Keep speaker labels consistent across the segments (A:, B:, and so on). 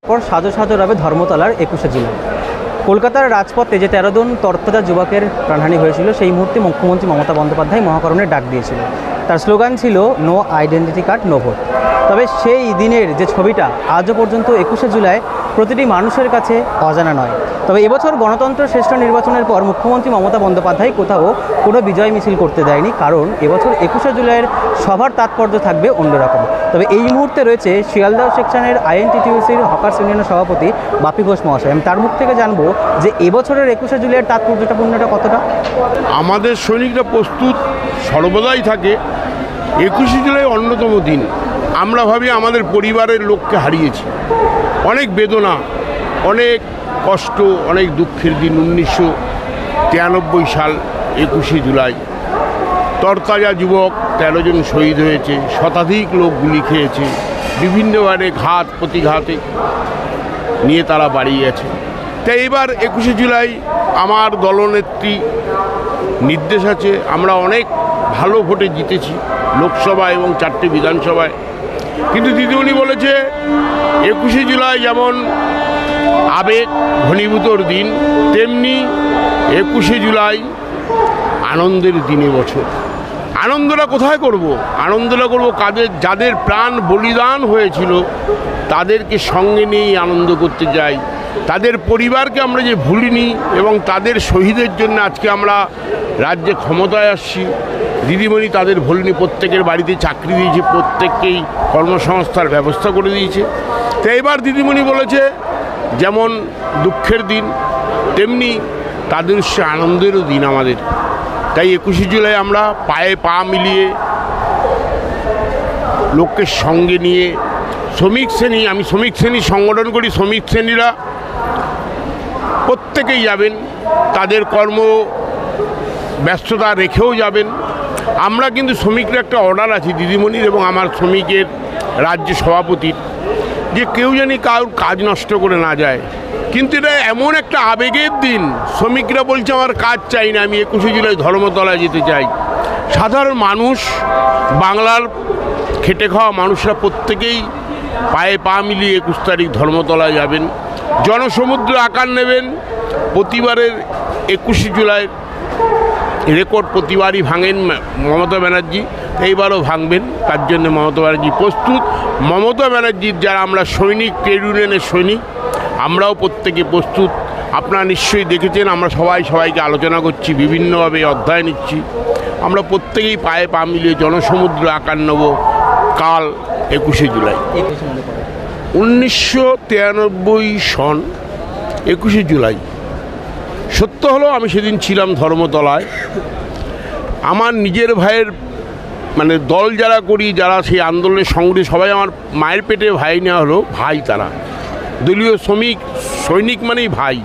A: পর সাজো সাজো রবে ধর্মতলার 21শে জুলাই। কলকাতার রাজপথে যে 13 জন তরতাজা যুবকের প্রাণহানি হয়েছিল, সেই মুহূর্তে মুখ্যমন্ত্রী মমতা বন্দ্যোপাধ্যায় মহাকরণের ডাক দিয়েছিল। তার স্লোগান ছিল no identity card no vote. তবে সেই দিনের যে ছবিটা আজও পর্যন্ত 21শে জুলাই প্রতিটি মানুষের কাছে অজানা নয়। তবে এবছর গণতন্ত্র শ্রেষ্ঠ নির্বাচনের পর মুখ্যমন্ত্রী মমতা বন্দ্যোপাধ্যায় কোথাও কোনো বিজয় মিছিল করতে দেয়নি, কারণ এবছর 21শে জুলাইয়ের সভার তাৎপর্য থাকবে অন্যরকম। তবে এই মুহূর্তে রয়েছে শিয়ালদহ সেকশনের আইএনটিটিউসির হকার্স ইউনিয়নের সভাপতি বাপি ঘোষ মহাশয়। আমি তার মুখ থেকে জানবো যে এবছরের 21শে জুলাইয়ের তাৎপর্যটা পূর্ণটা কতটা।
B: আমাদের সৈনিকরা প্রস্তুত সর্বদাই থাকে। 21শে জুলাই অন্যতম দিন। আমরা ভাবি আমাদের পরিবারের লোককে হারিয়েছি, অনেক বেদনা, অনেক কষ্ট, অনেক দুঃখের দিন। 1993 সাল 21শে জুলাই তরতাজা যুবক 13 জন শহীদ হয়েছে, শতাধিক লোক গুলি খেয়েছে, বিভিন্নভাবে ঘাত প্রতিঘাতে নিয়ে তারা বাড়ি গেছে। তাই এবার 21শে জুলাই আমার দলনেত্রী নির্দেশ আছে, আমরা অনেক ভালো ভোটে জিতেছি লোকসভা এবং 4টে বিধানসভায়। কিন্তু দিদিমণি বলেছে 21শে জুলাই যেমন আবেগ ঘনীভূতর দিন, তেমনি 21শে জুলাই আনন্দের দিনে বছর। আনন্দটা কোথায় করব? আনন্দটা করব যাদের প্রাণ বলিদান হয়েছিল তাদেরকে সঙ্গে নিয়েই আনন্দ করতে যাই। তাদের পরিবারকে আমরা যে ভুলিনি এবং তাদের শহীদের জন্য আজকে আমরা রাজ্যে ক্ষমতায় আসছি। দিদিমণি তাদের ভুলিনি, প্রত্যেকের বাড়িতে চাকরি দিয়েছে, প্রত্যেককেই কর্মসংস্থার ব্যবস্থা করে দিয়েছে। তো এবার দিদিমণি বলেছে যেমন দুঃখের দিন তেমনি তাদের সে আনন্দেরও দিন আমাদের। তাই 21শে জুলাই আমরা পায়ে পা মিলিয়ে লোককে সঙ্গে নিয়ে আমি শ্রমিক শ্রেণী সংগঠন করি, শ্রমিক শ্রেণীরা প্রত্যেকেই যাবেন, তাদের কর্ম ব্যস্ততা রেখেও যাবেন। আমরা কিন্তু শ্রমিকরা একটা অর্ডার আছে দিদিমণির এবং আমার শ্রমিকের রাজ্য সভাপতির, যে কেউ জানি কারোর কাজ নষ্ট করে না যায়। কিন্তু এটা এমন একটা আবেগের দিন, শ্রমিকরা বলছে আমার কাজ চাই না, আমি 21শে জুলাই ধর্মতলায় যেতে চাই। সাধারণ মানুষ, বাংলার খেটে খাওয়া মানুষরা প্রত্যেকেই পায়ে পা মিলিয়ে 21 তারিখ ধর্মতলায় যাবেন, জনসমুদ্র আকার নেবেন। প্রতিবারের 21শে জুলাই রেকর্ড প্রতিবারই ভাঙেন মমতা ব্যানার্জি, এইবারও ভাঙবেন। তার জন্য মমতা ব্যানার্জি প্রস্তুত। মমতা ব্যানার্জির যারা আমরা সৈনিক, ট্রেড ইউনিয়নের সৈনিক, আমরাও প্রত্যেকে প্রস্তুত। আপনারা নিশ্চয়ই দেখেছেন আমরা সবাইকে আলোচনা করছি, বিভিন্নভাবে অধ্যায় নিচ্ছি। আমরা প্রত্যেকেই পায়ে পা মিলিয়ে জনসমুদ্র আকার নেব কাল 21শে জুলাই। 1993 সন 21শে জুলাই। সত্য হলো আমি সেদিন ছিলাম ধর্মতলায়। আমার নিজের ভাইয়ের মানে দল যারা করি, যারা সেই আন্দোলনের সংগঠন, সবাই আমার মায়ের পেটে ভাই নেওয়া হলো ভাই। তারা দলীয় সৈনিক মানেই ভাই।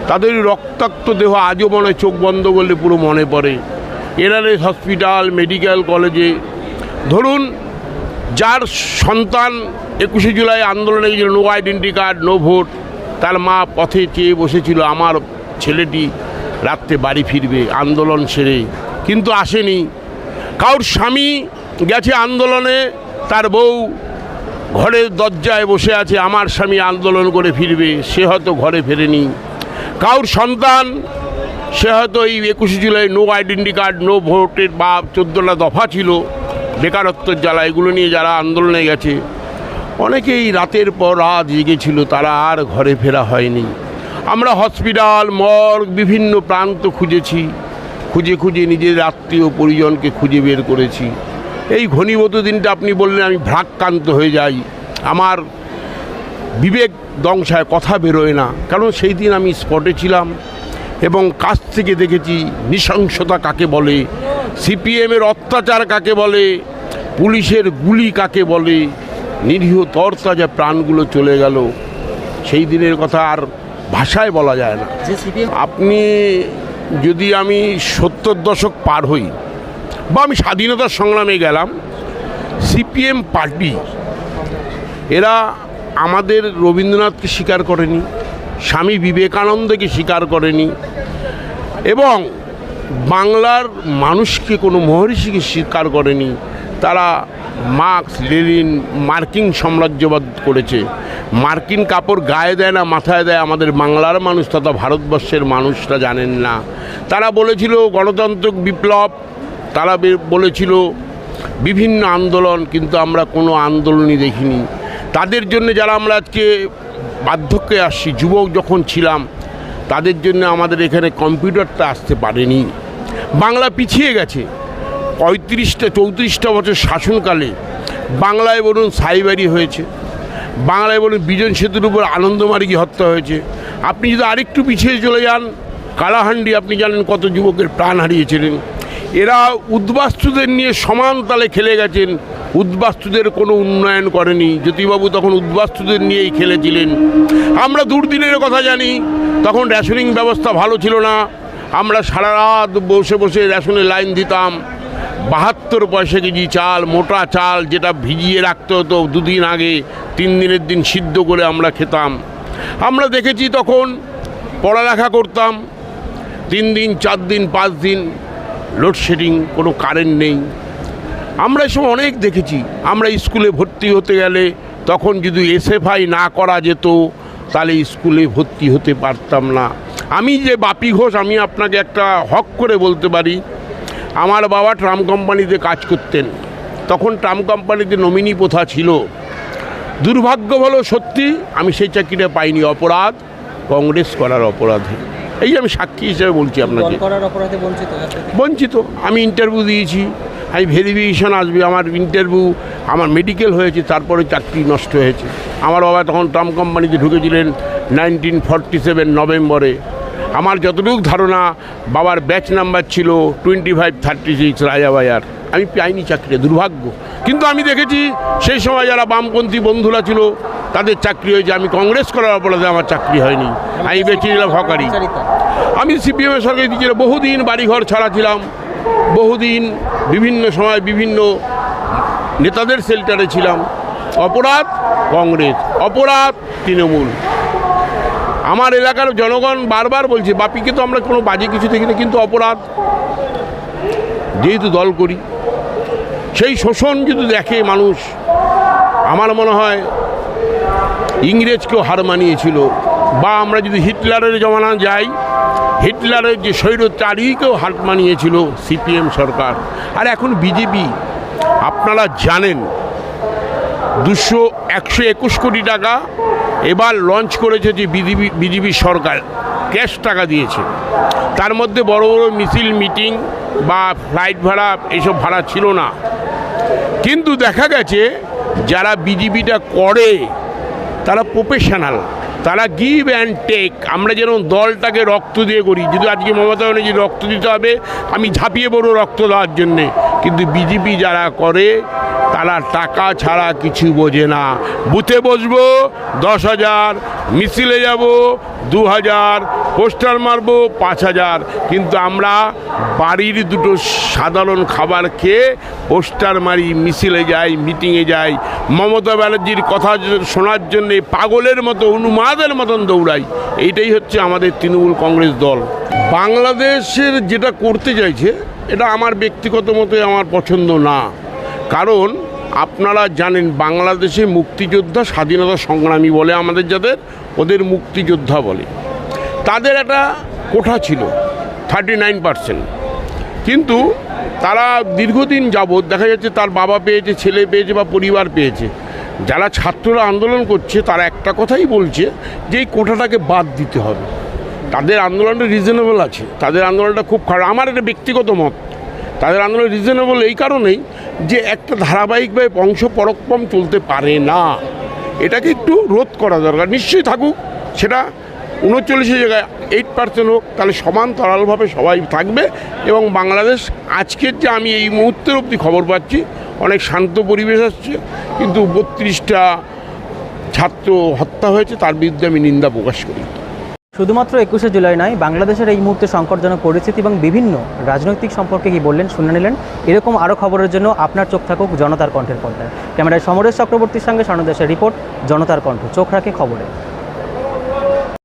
B: তাদের রক্তাক্ত দেহ আজও মনে চোখ বন্ধ করলে পুরো মনে পড়ে। এনআরএস হসপিটাল, মেডিকেল কলেজে ধরুন যার সন্তান 21শে জুলাই আন্দোলনে গিয়েছিল, no identity card no vote, তার মা পথে চেয়ে বসেছিল আমার ছেলেটি রাত্রে বাড়ি ফিরবে আন্দোলন সেরে, কিন্তু আসেনি। কারোর স্বামী গেছে আন্দোলনে, তার বউ ঘরের দরজায় বসে আছে, আমার স্বামী আন্দোলন করে ফিরবে, সে হয়তো ঘরে ফেরেনি। কারোর সন্তান সে হয়তো এই 21শে July no identity card no ভোটের বা 14টা দফা ছিল, বেকারত্বের জ্বালা, এগুলো নিয়ে যারা আন্দোলনে গেছে অনেকেই রাতের পর রাত জেগেছিল, তারা আর ঘরে ফেরা হয়নি। আমরা হসপিটাল, মর্গ, বিভিন্ন প্রান্ত খুঁজেছি, খুঁজে নিজের আত্মীয় পরিজনকে খুঁজে বের করেছি। এই ঘনীভূত দিনটা আপনি বললেন আমি ভ্রাক্রান্ত হয়ে যাই, আমার বিবেক দংশায়, কথা বেরোয় না। কারণ সেই দিন আমি স্পটে ছিলাম এবং কাছ থেকে দেখেছি নৃশংসতা কাকে বলে, সিপিএমের অত্যাচার কাকে বলে, পুলিশের গুলি কাকে বলে, নিরীহ তরতাজা প্রাণগুলো চলে গেল। সেই দিনের কথা আর ভাষায় বলা যায় না। আপনি যদি আমি 70 দশক পার হই বা আমি স্বাধীনতার সংগ্রামে গেলাম, সিপিএম পার্টি এরা আমাদের রবীন্দ্রনাথকে স্বীকার করেনি, স্বামী বিবেকানন্দকে স্বীকার করেনি এবং বাংলার মানুষকে কোনো মহর্ষিকে স্বীকার করেনি। তারা মার্কস, লেনিন, মার্কিন সাম্রাজ্যবাদ করেছে। মার্কিন কাপড় গায়ে দেয় না, মাথায় দেয় আমাদের বাংলার মানুষ তথা ভারতবর্ষের মানুষরা জানেন না। তারা বলেছিল গণতান্ত্রিক বিপ্লব, তারা বলেছিল বিভিন্ন আন্দোলন, কিন্তু আমরা কোনো আন্দোলনই দেখিনি। তাদের জন্য যারা আমরা আজকে বার্ধক্যে আসছি, যুবক যখন ছিলাম তাদের জন্য আমাদের এখানে কম্পিউটারটা আসতে পারেনি। বাংলা পিছিয়ে গেছে। 34টা বছর শাসনকালে বাংলায় বলুন সাইবারি হয়েছে, বাংলায় বলুন বিজন সেতুর উপর আনন্দমার্গী হত্যা হয়েছে। আপনি যদি আরেকটু পিছিয়ে চলে যান, কালাহান্ডি আপনি জানেন কত যুবকের প্রাণ হারিয়েছিলেন। এরা উদ্বাস্তুদের নিয়ে সমান তালে খেলে গেছেন, উদ্বাস্তুদের কোনো উন্নয়ন করেনি। জ্যোতিবাবু তখন উদ্বাস্তুদের নিয়েই খেলেছিলেন। আমরা দুর্দিনের কথা জানি, তখন রেশনিং ব্যবস্থা ভালো ছিল না। আমরা সারা রাত বসে বসে রেশনের লাইন দিতাম। 72 পয়সা কেজি চাল, মোটা চাল, যেটা ভিজিয়ে রাখতে হতো 2 দিন আগে, 3 দিনের দিন সিদ্ধ করে আমরা খেতাম। আমরা দেখেছি তখন পড়ালেখা করতাম, 3 দিন 4 দিন 5 দিন লোডশেডিং, কোনো কারেন্ট নেই। আমরা এসব অনেক দেখেছি। আমরা স্কুলে ভর্তি হতে গেলে তখন যদি এসএফআই না করা যেত তাহলে স্কুলে ভর্তি হতে পারতাম না। আমি যে বাপি ঘোষ, আমি আপনাকে একটা হক করে বলতে পারি, আমার বাবা ট্রাম কোম্পানিতে কাজ করতেন। তখন ট্রাম কোম্পানিতে নমিনি প্রথা ছিল। দুর্ভাগ্য হলো সত্যি আমি সেই চাকরিটা পাইনি, অপরাধ কংগ্রেস করার অপরাধে। এই আমি সাক্ষী হিসেবে বলছি আপনাকে। বঞ্চিত। আমি ইন্টারভিউ দিয়েছি, আমি ভেরিফিকেশন আসবে, আমার ইন্টারভিউ, আমার মেডিকেল হয়েছে, তারপরে চাকরি নষ্ট হয়েছে। আমার বাবা তখন ট্রাম কোম্পানিতে ঢুকেছিলেন 1947 নভেম্বরে। আমার যতটুকু ধারণা বাবার ব্যাচ নাম্বার ছিল 2536 রাজাবাজার। আমি পাইনি চাকরি, দুর্ভাগ্য। কিন্তু আমি দেখেছি সেই সময় যারা বামপন্থী বন্ধুরা ছিল তাদের চাকরি হয়েছে। আমি কংগ্রেস করার অপরাধে আমার চাকরি হয়নি, আমি বেঁচে নিলাম হকারি। আমি সিপিএমের সরকারি দিয়েছিলাম, বহুদিন বাড়িঘর ছাড়া ছিলাম, বহুদিন বিভিন্ন সময় বিভিন্ন নেতাদের শেল্টারে ছিলাম। অপরাধ কংগ্রেস, অপরাধ তৃণমূল। আমার এলাকার জনগণ বারবার বলছে বাপিকে তো আমরা কোনো বাজে কিছু দেখি না, কিন্তু অপরাধ যেহেতু দল করি, সেই শোষণ যদি দেখে মানুষ, আমার মনে হয় ইংরেজকেও হার মানিয়েছিল। বা আমরা যদি হিটলারের জমানা যাই, হিটলারের যে স্বৈরচারীকেও হার মানিয়েছিল সিপিএম সরকার। আর এখন বিজেপি, আপনারা জানেন 121 কোটি টাকা এবার লঞ্চ করেছে যে বিজেপি সরকার, ক্যাশ টাকা দিয়েছে। তার মধ্যে বড় বড় মিছিল, মিটিং বা ফ্লাইট ভাড়া এইসব ভাড়া ছিল না। কিন্তু দেখা গেছে যারা বিজেপিটা করে তারা প্রফেশনাল, তারা গিভ অ্যান্ড টেক। আমরা যেরকম দলটাকে রক্ত দিয়ে করি, যদি আজকে মমতা ব্যানার্জি রক্ত দিতে হবে, আমি ঝাঁপিয়ে পড়ব রক্ত দেওয়ার জন্যে। কিন্তু বিজেপি যারা করে তারা টাকা ছাড়া কিছু বোঝে না। বুথে বসবো 10,000, মিছিলে যাব 2,000, পোস্টার মারবো 5,000। কিন্তু আমরা বাড়ির দুটো সাধারণ খাবার খেয়ে পোস্টার মারি, মিছিলে যাই, মিটিংয়ে যাই, মমতা ব্যানার্জির কথা শোনার জন্যে পাগলের মতো, উন্মাদের মতন দৌড়াই। এইটাই হচ্ছে আমাদের তৃণমূল কংগ্রেস দল। বাংলাদেশের যেটা করতে চাইছে এটা আমার ব্যক্তিগত মতে আমার পছন্দ না। কারণ আপনারা জানেন বাংলাদেশে মুক্তিযোদ্ধা, স্বাধীনতা সংগ্রামী বলে আমাদের, যাদের ওদের মুক্তিযোদ্ধা বলে, তাদের একটা কোঠা ছিল 39%। কিন্তু তারা দীর্ঘদিন যাবৎ দেখা যাচ্ছে তার বাবা পেয়েছে, ছেলে পেয়েছে বা পরিবার পেয়েছে। যারা ছাত্ররা আন্দোলন করছে তারা একটা কথাই বলছে যে এই কোঠাটাকে বাদ দিতে হবে। তাদের আন্দোলনটা রিজনেবল আছে, তাদের আন্দোলনটা খুব খারাপ। আমার একটা ব্যক্তিগত মত, তাদের আন্দোলন রিজনেবল এই কারণেই যে একটা ধারাবাহিকভাবে বংশ পরক্রম চলতে পারে না, এটাকে একটু রোধ করা দরকার। নিশ্চয়ই থাকুক, সেটা 39 জায়গায় 8% হোক, তাহলে সমান্তরালভাবে সবাই থাকবে। এবং বাংলাদেশ আজকের যে আমি এই মুহূর্তের অবধি খবর পাচ্ছি অনেক শান্ত পরিবেশ আসছে, কিন্তু 32টা ছাত্র হত্যা হয়েছে, তার বিরুদ্ধে আমি নিন্দা প্রকাশ করি।
A: শুধুমাত্র 21শে জুলাই নয়, বাংলাদেশের এই মুহূর্তে সংকটজনক পরিস্থিতি এবং বিভিন্ন রাজনৈতিক সম্পর্কে কি বললেন শুনে নিলেন। এরকম আরও খবরের জন্য আপনার চোখ থাকুক জনতার কণ্ঠের পর্দায়। ক্যামেরায় সমরেশ চক্রবর্তীর সঙ্গে স্বর্ণদেশের রিপোর্ট, জনতার কণ্ঠ, চোখ রাখে খবরে।